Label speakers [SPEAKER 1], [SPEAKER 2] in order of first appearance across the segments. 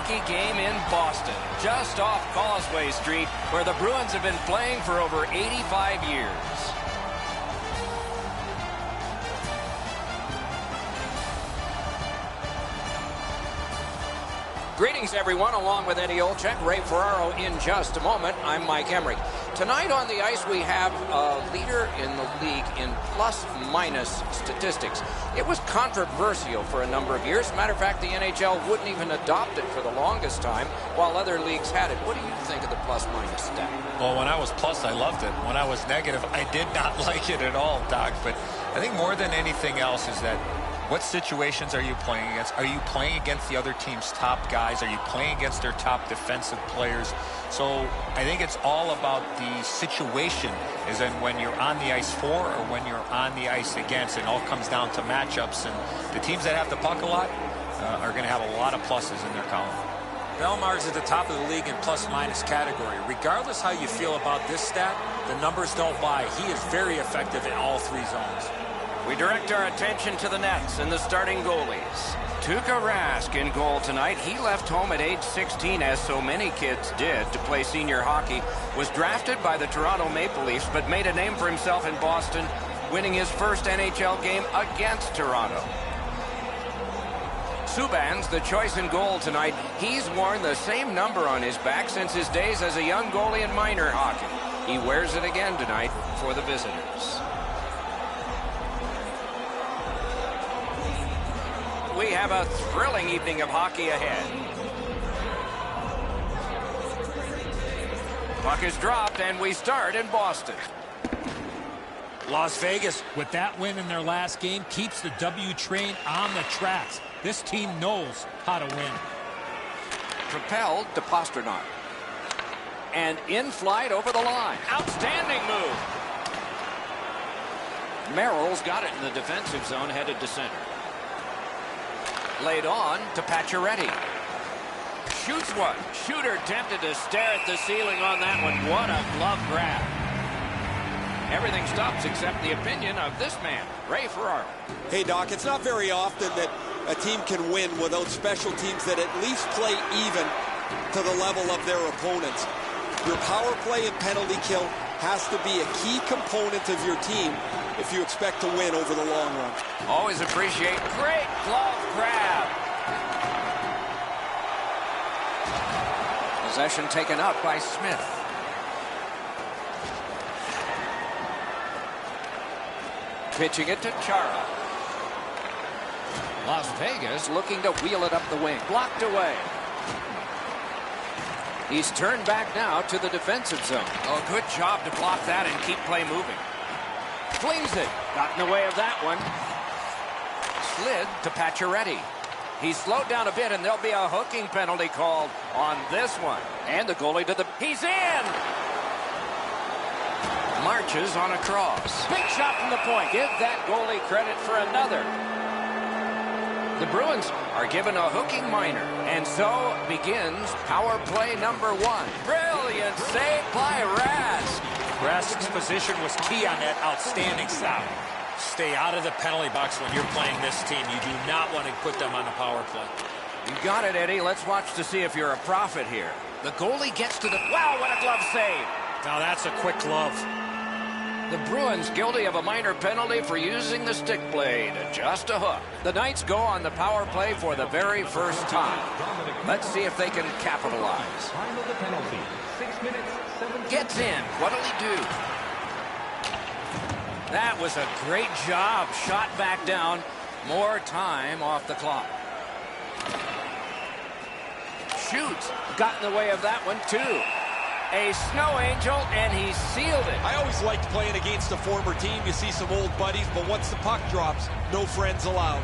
[SPEAKER 1] hockey game in Boston, just off Causeway Street, where the Bruins have been playing for over 85 years. Greetings, everyone, along with Eddie Olczyk, Ray Ferraro in just a moment. I'm Mike Emery. Tonight on the ice, we have a leader in the league in plus-minus statistics. It was controversial for a number of years. As a matter of fact, the NHL wouldn't even adopt it for the longest time, while other leagues had it. What do you think of the plus-minus stat?
[SPEAKER 2] Well, when I was plus, I loved it. When I was negative, I did not like it at all, Doc. But I think more than anything else is that what situations are you playing against? Are you playing against the other team's top guys? Are you playing against their top defensive players? So I think it's all about the situation, is in when you're on the ice for or when you're on the ice against. It all comes down to matchups, and the teams that have the puck a lot are going to have a lot of pluses in their column.
[SPEAKER 3] Belmar's at the top of the league in plus-minus category. Regardless how you feel about this stat, the numbers don't lie. He is very effective in all three zones.
[SPEAKER 1] We direct our attention to the nets and the starting goalies. Tuukka Rask in goal tonight. He left home at age 16, as so many kids did, to play senior hockey. Was drafted by the Toronto Maple Leafs, but made a name for himself in Boston, winning his first NHL game against Toronto. Subban's the choice in goal tonight. He's worn the same number on his back since his days as a young goalie in minor hockey. He wears it again tonight for the visitors. We have a thrilling evening of hockey ahead. Puck is dropped, and we start in Boston.
[SPEAKER 3] Las Vegas,
[SPEAKER 4] with that win in their last game, keeps the W train on the tracks. This team knows how to win.
[SPEAKER 1] Propelled to Pastrnak. And in flight over the line. Outstanding move. Merrill's got it in the defensive zone, headed to center. Laid on to Pacioretty. Shoots one. Shooter tempted to stare at the ceiling on that one. What a glove grab. Everything stops except the opinion of this man, Ray Ferraro.
[SPEAKER 5] Hey, Doc, it's not very often that a team can win without special teams that at least play even to the level of their opponents. Your power play and penalty kill has to be a key component of your team if you expect to win over the long run.
[SPEAKER 1] Always appreciate great glove grab. Possession taken up by Smith. Pitching it to Chara. Las Vegas looking to wheel it up the wing. Blocked away. He's turned back now to the defensive zone. Oh, good job to block that and keep play moving. Flings it. Got in the way of that one. Slid to Pacioretty. He's slowed down a bit, and there'll be a hooking penalty called on this one. And the goalie to the... He's in! Marches on a cross. Big shot from the point. Give that goalie credit for another. The Bruins are given a hooking minor, and so begins power play number one. Brilliant save by Rask.
[SPEAKER 3] Rask's position was key on that outstanding stop. Stay out of the penalty box when you're playing this team. You do not want to put them on the power play.
[SPEAKER 1] You got it, Eddie. Let's watch to see if you're a prophet here. The goalie gets to the... Wow, what a glove save.
[SPEAKER 3] Now that's a quick glove.
[SPEAKER 1] The Bruins guilty of a minor penalty for using the stick blade. Just a hook. The Knights go on the power play for the very first time. Let's see if they can capitalize. Gets in. What'll he do? That was a great job. Shot back down. More time off the clock. Shoots. Got in the way of that one, too. A snow angel, and he sealed it.
[SPEAKER 5] I always liked playing against a former team. You see some old buddies, but once the puck drops, no friends allowed.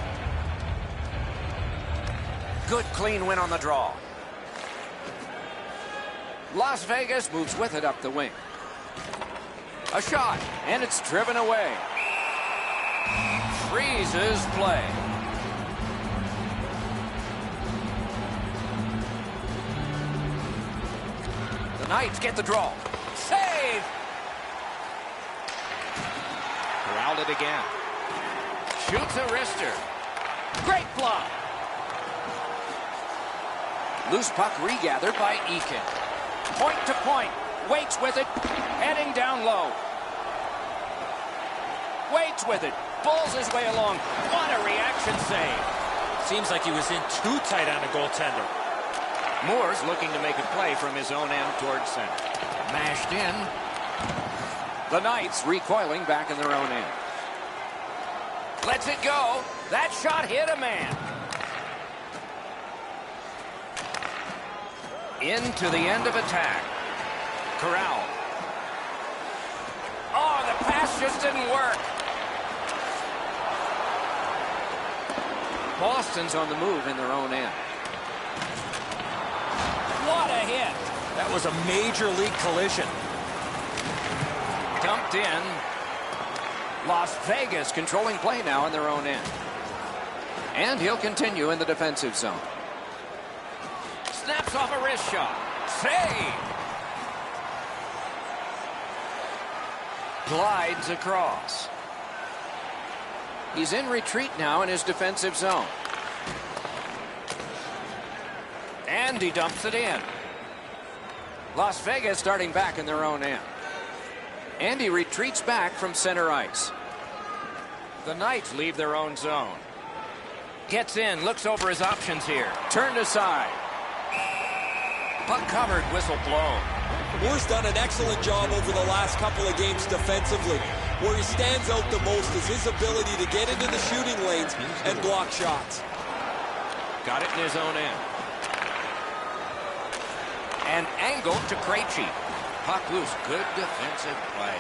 [SPEAKER 1] Good, clean win on the draw. Las Vegas moves with it up the wing. A shot, and it's driven away. Freezes play. The Knights get the draw. Save! Corralled it again. Shoots a wrister. Great block. Loose puck regathered by Eakin. Point to point. Waits with it. Heading down low. Waits with it. Bulls his way along. What a reaction save.
[SPEAKER 3] Seems like he was in too tight on the goaltender.
[SPEAKER 1] Moore's looking to make a play from his own end towards center. Mashed in. The Knights recoiling back in their own end. Lets it go. That shot hit a man. Into the end of attack. Corral. Oh, the pass just didn't work. Boston's on the move in their own end. What a hit.
[SPEAKER 3] That was a major league collision.
[SPEAKER 1] Dumped in. Las Vegas controlling play now in their own end. And he'll continue in the defensive zone. Snaps off a wrist shot. Save. Glides across. He's in retreat now in his defensive zone. And he dumps it in. Las Vegas starting back in their own end. And he retreats back from center ice. The Knights leave their own zone. Gets in, looks over his options here. Turned aside. Puck covered, whistle blown.
[SPEAKER 5] Moore's done an excellent job over the last couple of games defensively. Where he stands out the most is his ability to get into the shooting lanes and block shots.
[SPEAKER 1] Got it in his own end. And angled to Krejci. Puck loose. Good defensive play.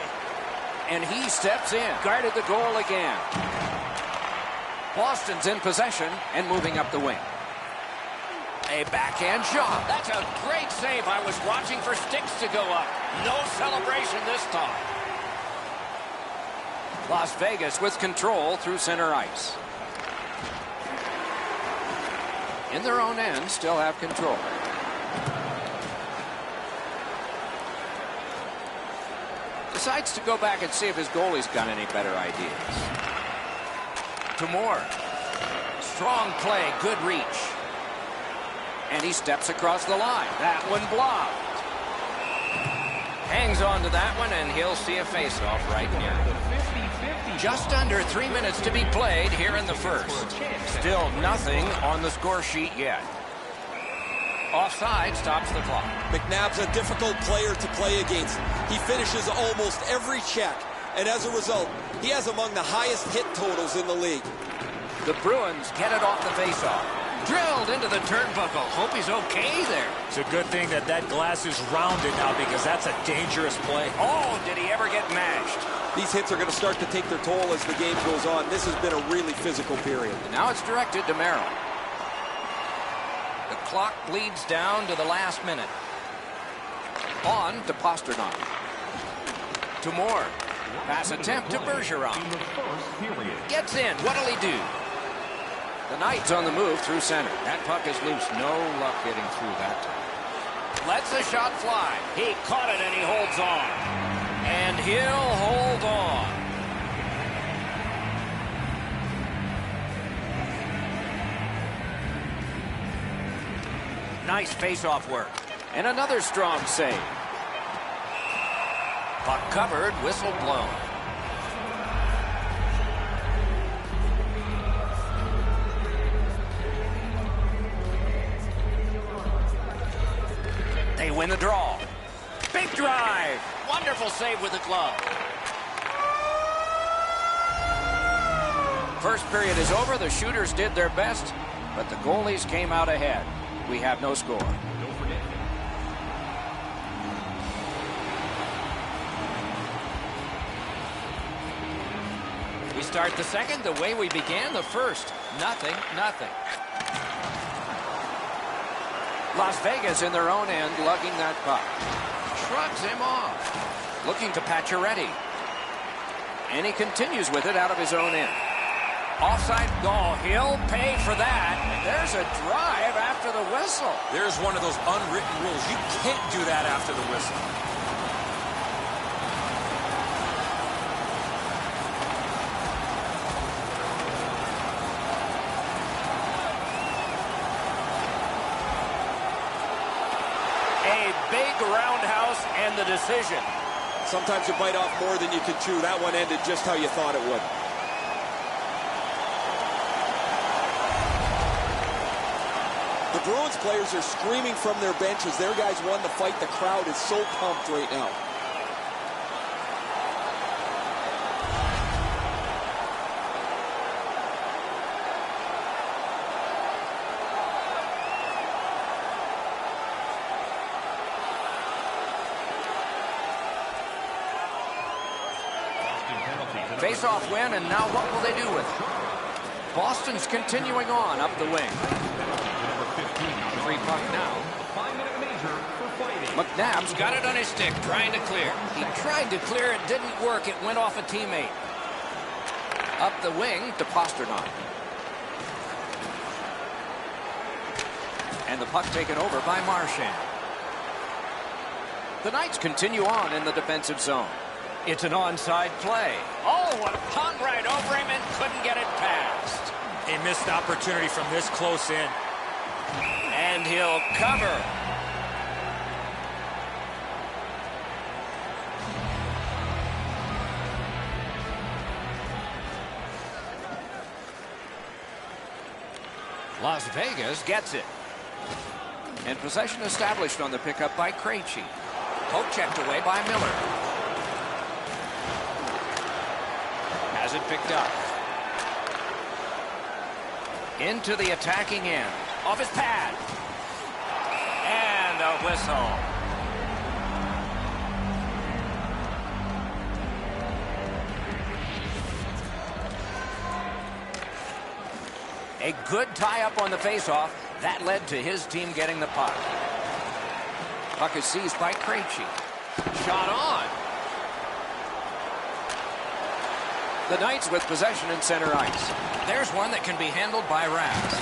[SPEAKER 1] And he steps in. Guarded the goal again. Boston's in possession and moving up the wing. A backhand shot. That's a great save. I was watching for sticks to go up. No celebration this time. Las Vegas with control through center ice. In their own end, still have control. Decides to go back and see if his goalie's got any better ideas. To Moore. Strong play, good reach. And he steps across the line. That one blocked. Hangs on to that one, and he'll see a face-off right near him. Just under 3 minutes to be played here in the first. Still nothing on the score sheet yet. Offside stops the clock.
[SPEAKER 5] McNabb's a difficult player to play against. He finishes almost every check, and as a result, he has among the highest hit totals in the league.
[SPEAKER 1] The Bruins get it off the faceoff. Drilled into the turnbuckle. Hope he's okay there.
[SPEAKER 3] It's a good thing that that glass is rounded now because that's a dangerous play.
[SPEAKER 1] Oh, did he ever get mashed?
[SPEAKER 5] These hits are going to start to take their toll as the game goes on. This has been a really physical period.
[SPEAKER 1] And now it's directed to Merrill. The clock bleeds down to the last minute. On to Pasternak. To Moore. Pass attempt to Bergeron. Gets in. What'll he do? The Knights on the move through center. That puck is loose. No luck getting through that time. Lets the shot fly. He caught it and he holds on. And he'll hold on. Nice face-off work. And another strong save. Puck covered, whistle blown. They win the draw. Big drive. Wonderful save with the glove. First period is over. The shooters did their best, but the goalies came out ahead. We have no score. We start the second the way we began the first. Nothing. Las Vegas in their own end lugging that puck. Shrugs him off. Looking to Pacioretty. And he continues with it out of his own end. Offside goal. He'll pay for that. There's a drive after the whistle.
[SPEAKER 3] There's one of those unwritten rules. You can't do that after the whistle.
[SPEAKER 1] A big roundhouse and the decision.
[SPEAKER 5] Sometimes you bite off more than you can chew. That one ended just how you thought it would. The Bruins players are screaming from their benches. Their guys won the fight. The crowd is so pumped right now.
[SPEAKER 1] Face-off win, and now what will they do with it? Boston's continuing on up the wing. Free puck now. McNabb's got it on his stick, trying to clear. He tried to clear, it didn't work. It went off a teammate. Up the wing to Pasternak. And the puck taken over by Marchand. The Knights continue on in the defensive zone. It's an onside play. Oh, what a hung right over him and couldn't get it past.
[SPEAKER 3] A missed opportunity from this close in.
[SPEAKER 1] And he'll cover. Las Vegas gets it. And possession established on the pickup by Krejci. Poke checked away by Miller. Has it picked up. Into the attacking end. Off his pad. And a whistle. A good tie-up on the faceoff. That led to his team getting the puck. Puck is seized by Krejci. Shot on. The Knights with possession in center ice. There's one that can be handled by Raz.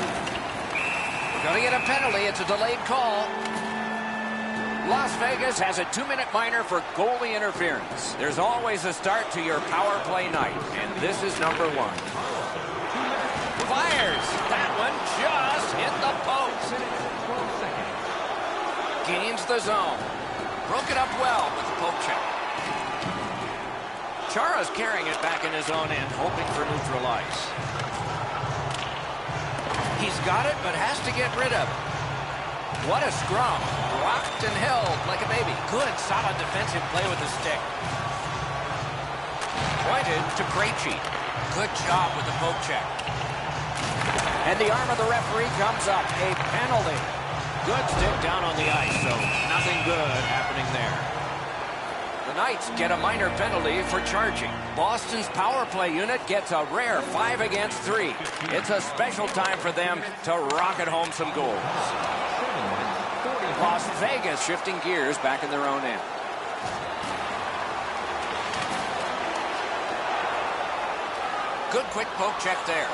[SPEAKER 1] We're going to get a penalty. It's a delayed call. Las Vegas has a 2-minute minor for goalie interference. There's always a start to your power play night, and this is number 1. Fires. That one just hit the post. Gains the zone. Broke it up well with the poke check. Chara's carrying it back in his own end, hoping for neutral ice. He's got it, but has to get rid of it. What a scrum. Rocked and held like a baby. Good, solid defensive play with the stick. Pointed to Krejci. Good job with the poke check. And the arm of the referee comes up. A penalty. Good stick down on the ice, so nothing good happening there. The Knights get a minor penalty for charging. Boston's power play unit gets a rare 5 against 3. It's a special time for them to rocket home some goals. Las Vegas shifting gears back in their own end. Good quick poke check there.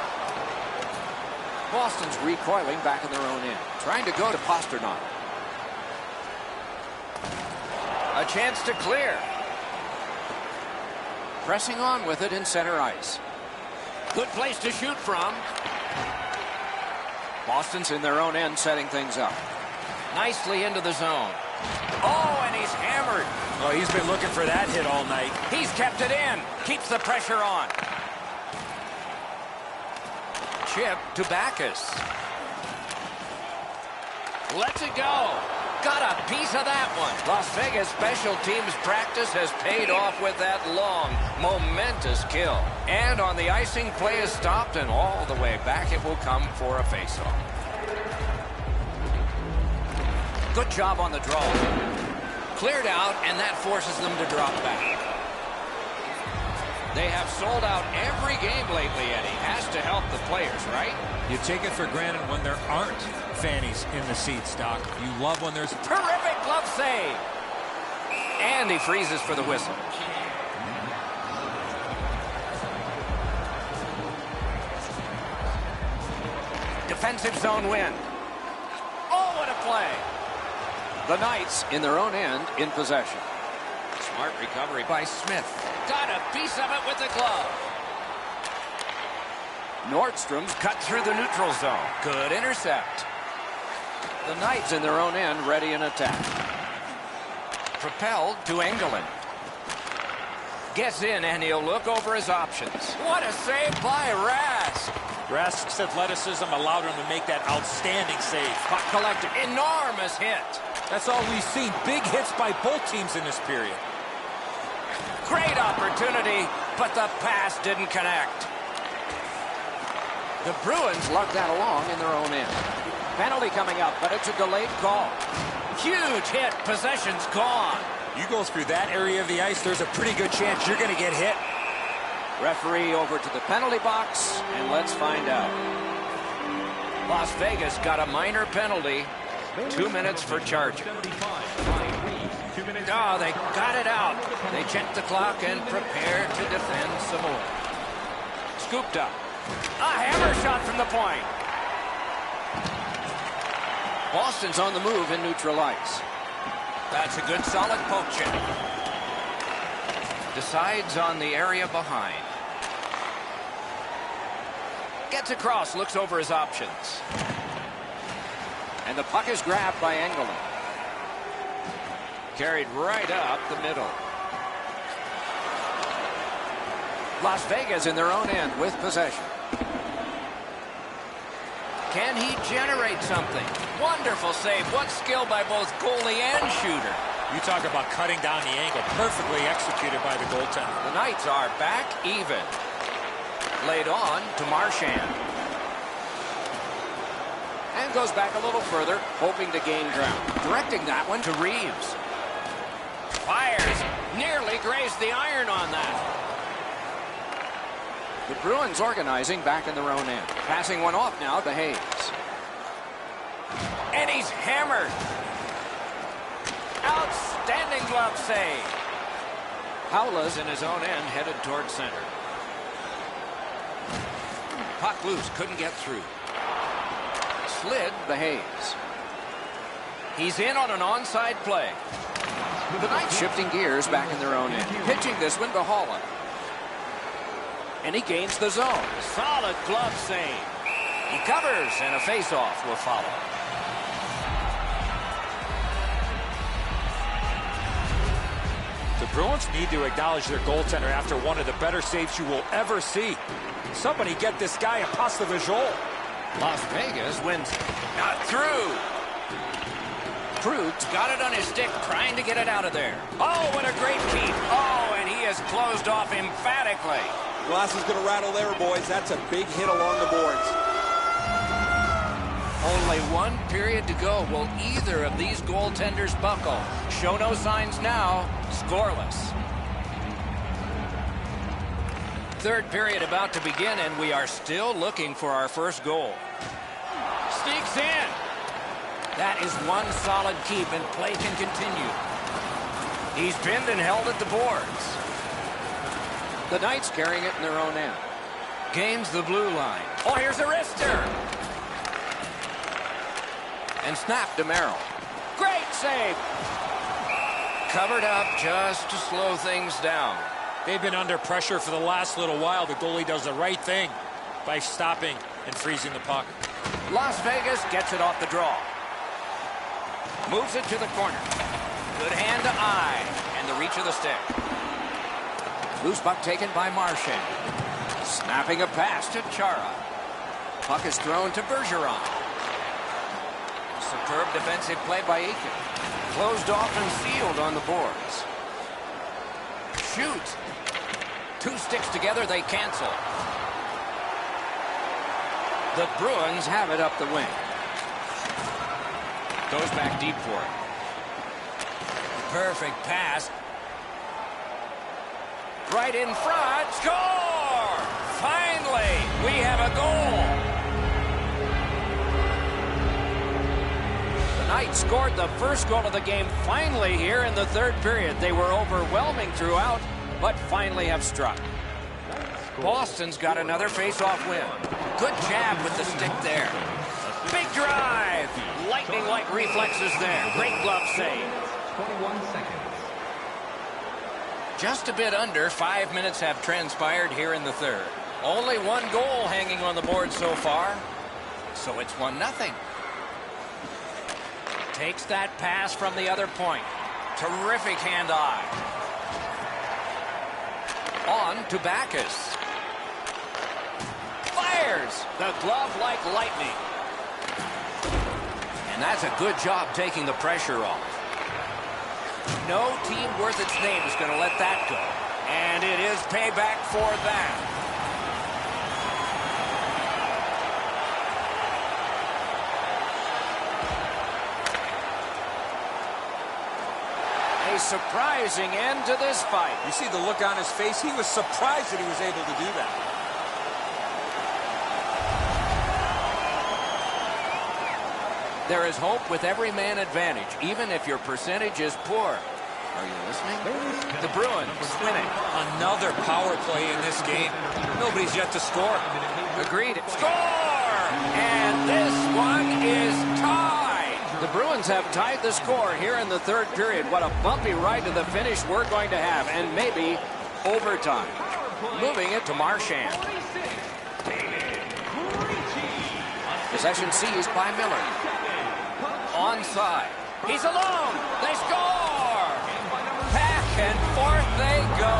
[SPEAKER 1] Boston's recoiling back in their own end. Trying to go to Pasternak. A chance to clear. Pressing on with it in center ice. Good place to shoot from. Boston's in their own end setting things up. Nicely into the zone. Oh, and he's hammered.
[SPEAKER 3] Oh, he's been looking for that hit all night.
[SPEAKER 1] He's kept it in. Keeps the pressure on. Chip to Backus. Lets it go. Got a piece of that one. Las Vegas special teams practice has paid off with that long, momentous kill. And on the icing, play is stopped, and all the way back it will come for a faceoff. Good job on the draw. Cleared out, and that forces them to drop back. They have sold out every game lately, Eddie. Has to help the players, right?
[SPEAKER 4] You take it for granted when there aren't fannies in the seats, Doc. You love when there's...
[SPEAKER 1] Terrific glove save. And he freezes for the whistle. Defensive zone win. Oh, what a play. The Knights in their own end in possession. Smart recovery by Smith. Got a piece of it with the glove. Nordstrom's cut through the neutral zone. Good intercept. The Knights in their own end ready in attack. propelled to Engelland. Gets in, and he'll look over his options. What a save by Rask.
[SPEAKER 3] Rask's athleticism allowed him to make that outstanding save.
[SPEAKER 1] Puck collected. Enormous hit.
[SPEAKER 3] That's all we've seen. Big hits by both teams in this period.
[SPEAKER 1] Great opportunity, but the pass didn't connect. The Bruins lug that along in their own end. Penalty coming up, but it's a delayed call. Huge hit. Possession's gone.
[SPEAKER 3] You go through that area of the ice, there's a pretty good chance you're going to get hit.
[SPEAKER 1] Referee over to the penalty box, and let's find out. Las Vegas got a minor penalty. 2 minutes for charging. Oh, they got it out. They checked the clock and prepared to defend some more. Scooped up. A hammer shot from the point. Boston's on the move in neutral ice. That's a good solid poke check. Decides on the area behind. Gets across, looks over his options. And the puck is grabbed by Engelland. Carried right up the middle. Las Vegas in their own end with possession. Can he generate something? Wonderful save. What skill by both goalie and shooter.
[SPEAKER 3] You talk about cutting down the angle. Perfectly executed by the goaltender.
[SPEAKER 1] The Knights are back even. Laid on to Marchand. And goes back a little further, hoping to gain ground. Directing that one to Reeves. Fires. Nearly grazed the iron on that. The Bruins organizing back in their own end. Passing one off now to Hayes. And he's hammered. Outstanding glove save. Paula's in his own end, headed toward center. Puck loose, couldn't get through. Slid to Hayes. He's in on an onside play. The Knights shifting gears back in their own end. Pitching this one to Holland. And he gains the zone. Solid glove save. He covers, and a face-off will follow.
[SPEAKER 3] The Bruins need to acknowledge their goaltender after one of the better saves you will ever see. Somebody get this guy a pass de visual.
[SPEAKER 1] Las Vegas wins it. Not through. Krug's got it on his stick, trying to get it out of there. Oh, what a great keep. Oh, and he is closed off emphatically.
[SPEAKER 5] Glass is going to rattle there, boys. That's a big hit along the boards.
[SPEAKER 1] Only one period to go. Will either of these goaltenders buckle? Show no signs now. Scoreless. Third period about to begin, and we are still looking for our first goal. Sneaks in. That is one solid keep, and play can continue. He's pinned and held at the boards. The Knights carrying it in their own end. Gains the blue line. Oh, here's a wrister. And snapped to Merrill. Great save. Covered up just to slow things down.
[SPEAKER 3] They've been under pressure for the last little while. The goalie does the right thing by stopping and freezing the puck.
[SPEAKER 1] Las Vegas gets it off the draw. Moves it to the corner. Good hand to eye. And the reach of the stick. Loose puck taken by Marchand. Snapping a pass to Chara. Puck is thrown to Bergeron. Superb defensive play by Eakin. Closed off and sealed on the boards. Shoots. Two sticks together, they cancel. The Bruins have it up the wing. Goes back deep for it. Perfect pass. Right in front. Score! Finally, we have a goal. The Knights scored the first goal of the game finally here in the third period. They were overwhelming throughout, but finally have struck. Boston's got another face-off win. Good jab with the stick there. Big drive. Lightning-like reflexes there. Great glove save.
[SPEAKER 6] 21 seconds.
[SPEAKER 1] Just a bit under 5 minutes have transpired here in the third. Only one goal hanging on the board so far. So it's 1-0. Takes that pass from the other point. Terrific hand-eye. On to Backus. Fires the glove like lightning. And that's a good job taking the pressure off. No team worth its name is going to let that go. And it is payback for that. A surprising end to this fight.
[SPEAKER 3] You see the look on his face? He was surprised that he was able to do that.
[SPEAKER 1] There is hope with every man advantage, even if your percentage is poor. Are you listening? The Bruins winning.
[SPEAKER 3] Another power play in this game. Nobody's yet to score.
[SPEAKER 1] Agreed. Score! And this one is tied. The Bruins have tied the score here in the third period. What a bumpy ride to the finish we're going to have, and maybe overtime. Moving it to Marchand. Possession seized by Miller. Onside. He's alone. They score. Back and forth they go.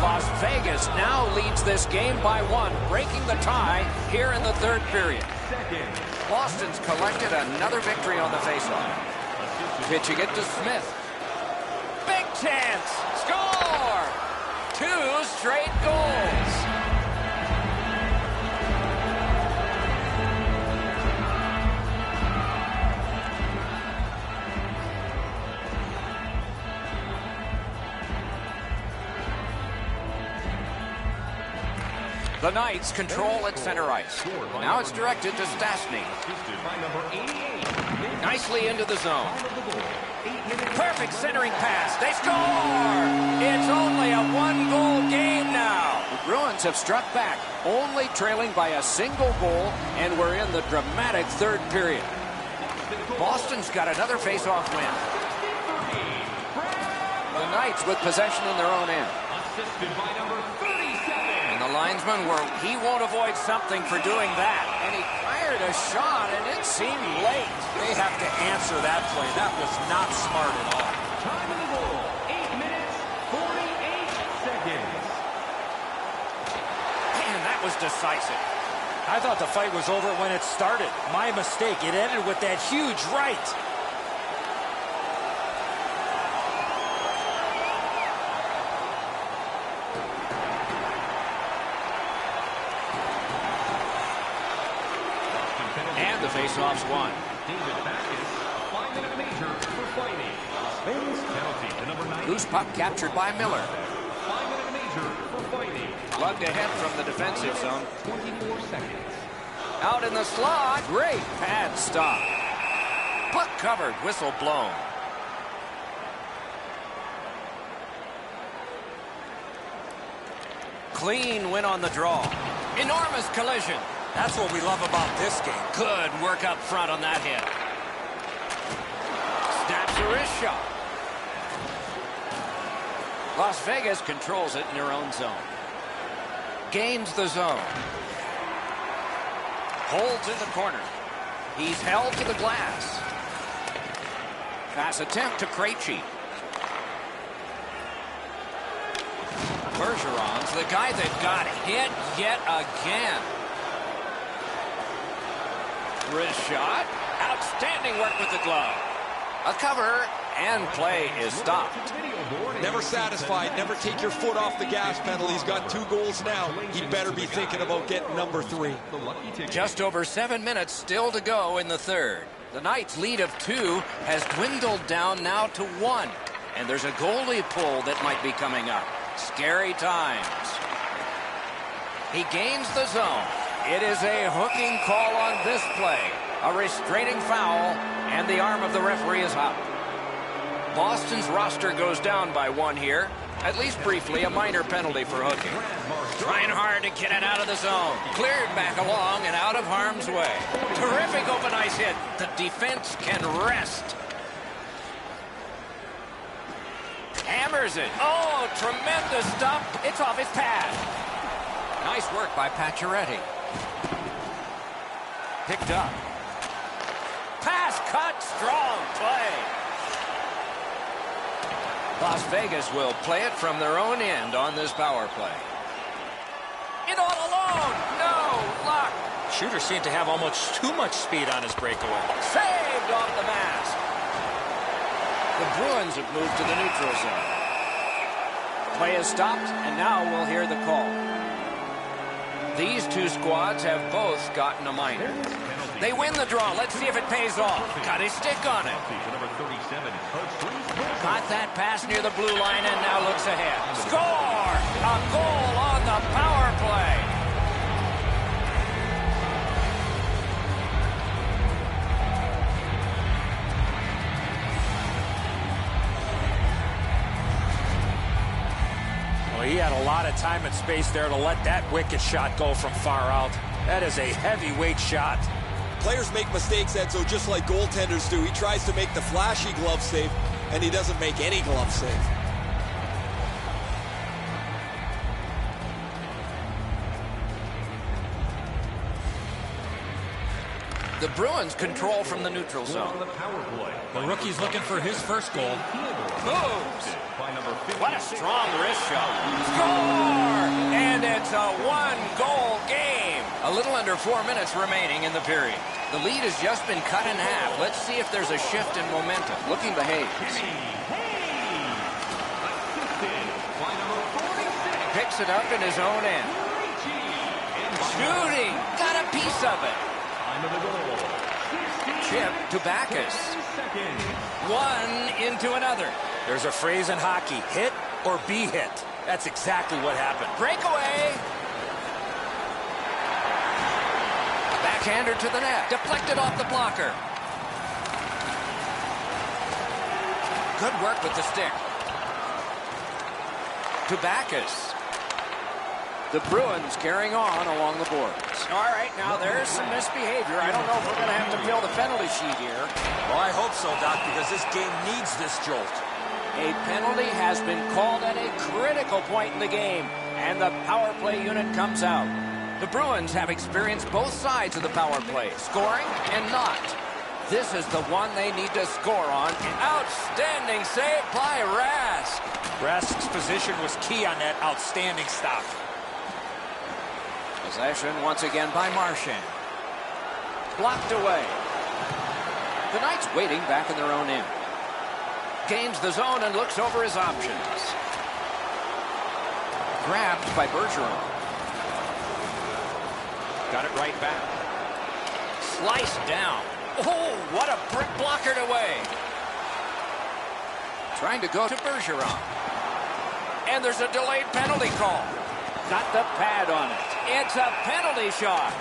[SPEAKER 1] Las Vegas now leads this game by 1, breaking the tie here in the third period. Boston's collected another victory on the faceoff. Pitching it to Smith. Big chance. Score. 2 straight goals. The Knights control at center ice. Now it's directed to Stastny. Nicely into the zone. Perfect centering pass. They score! It's only a 1-goal game now. The Bruins have struck back, only trailing by a single goal, and we're in the dramatic third period. Boston's got another face-off win. The Knights with possession in their own end. The linesman, he won't avoid something for doing that. And he fired a shot, and it seemed late.
[SPEAKER 3] They have to answer that play. That was not smart at all.
[SPEAKER 6] Time of the goal, 8 minutes, 48 seconds.
[SPEAKER 1] Man, that was decisive.
[SPEAKER 3] I thought the fight was over when it started. My mistake. It ended with that huge right.
[SPEAKER 1] And the faceoff's won.
[SPEAKER 6] David Backus, 5-minute major for fighting. Spain's penalty to number 9.
[SPEAKER 1] Loose puck captured by Miller.
[SPEAKER 6] 5-minute major for fighting.
[SPEAKER 1] Lugged ahead from the defensive zone.
[SPEAKER 6] 24 seconds.
[SPEAKER 1] Out in the slot. Great pad stop. Puck covered. Whistle blown. Clean win on the draw. Enormous collision.
[SPEAKER 3] That's what we love about this game.
[SPEAKER 1] Good work up front on that hit. Snaps a wrist shot. Las Vegas controls it in their own zone. Gains the zone. Holds in the corner. He's held to the glass. Pass attempt to Krejci. Bergeron's the guy that got hit yet again. Wrist shot. Outstanding work with the glove. A cover, and play is stopped.
[SPEAKER 5] Never satisfied. Never take your foot off the gas pedal. He's got 2 goals now. He better be thinking about getting number 3.
[SPEAKER 1] Just over 7 minutes still to go in the third. The Knights' lead of 2 has dwindled down now to 1. And there's a goalie pull that might be coming up. Scary times. He gains the zone. It is a hooking call on this play. A restraining foul, and the arm of the referee is out. Boston's roster goes down by 1 here. At least briefly, a minor penalty for hooking. Trying hard to get it out of the zone. Cleared back along and out of harm's way. Terrific open ice hit. The defense can rest. Hammers it. Oh, tremendous stuff. It's off his pad. Nice work by Pacioretty. Picked up. Pass cut. Strong play. Las Vegas will play it from their own end on this power play. In all alone. No luck.
[SPEAKER 3] Shooter seemed to have almost too much speed on his breakaway.
[SPEAKER 1] Saved off the mask. The Bruins have moved to the neutral zone. Play is stopped, and now we'll hear the call. These two squads have both gotten a minor. They win the draw. Let's see if it pays off. Got his stick on it. Got that pass near the blue line and now looks ahead. Score! A goal on the power play.
[SPEAKER 3] Well, he had a lot of time and space there to let that wicked shot go from far out. That is a heavyweight shot.
[SPEAKER 5] Players make mistakes, Edzo, just like goaltenders do. He tries to make the flashy glove save, and he doesn't make any glove save.
[SPEAKER 1] The Bruins control from the neutral zone.
[SPEAKER 4] The rookie's looking for his first goal.
[SPEAKER 1] Moves. What a strong wrist shot. Score! And it's a one-goal game. A little under 4 minutes remaining in the period. The lead has just been cut in half. Let's see if there's a shift in momentum. Looking to Hayes. Picks it up in his own end. Shooting. Got a piece of it. Chip to Backus. One into another.
[SPEAKER 3] There's a phrase in hockey, hit or be hit. That's exactly what happened.
[SPEAKER 1] Breakaway. Backhander to the net. Deflected off the blocker. Good work with the stick. To Backus. The Bruins carrying on along the boards. All right, now there's some misbehavior. I don't know if we're going to have to fill the penalty sheet here.
[SPEAKER 3] Well, I hope so, Doc, because this game needs this jolt.
[SPEAKER 1] A penalty has been called at a critical point in the game, and the power play unit comes out. The Bruins have experienced both sides of the power play, scoring and not. This is the one they need to score on. Outstanding save by Rask.
[SPEAKER 3] Rask's position was key on that outstanding stop.
[SPEAKER 1] Possession once again by Marchand. Blocked away. The Knights waiting back in their own end. Gains the zone and looks over his options. Grabbed by Bergeron. Got it right back. Sliced down. Oh, what a brick blockered away. Trying to go to Bergeron. And there's a delayed penalty call. Got the pad on it. It's a penalty shot.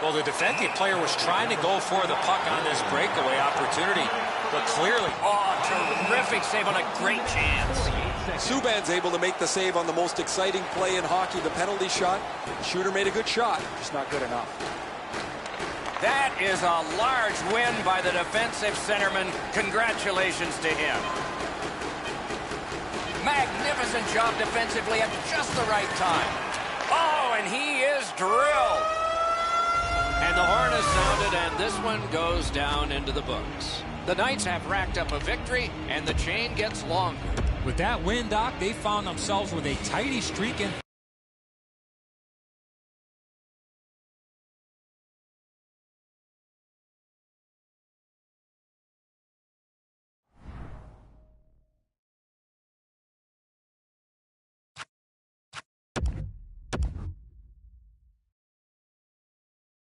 [SPEAKER 3] Well, the defending player was trying to go for the puck on this breakaway opportunity, but clearly...
[SPEAKER 1] Oh, terrific save on a great chance.
[SPEAKER 5] Subban's able to make the save on the most exciting play in hockey, the penalty shot. Shooter made a good shot. It's not good enough.
[SPEAKER 1] That is a large win by the defensive centerman. Congratulations to him. Magnificent job defensively at just the right time. Oh, and he is drilled. And the horn is sounded, and this one goes down into the books. The Knights have racked up a victory, and the chain gets longer.
[SPEAKER 4] With that win, Doc, they found themselves with a tidy streak in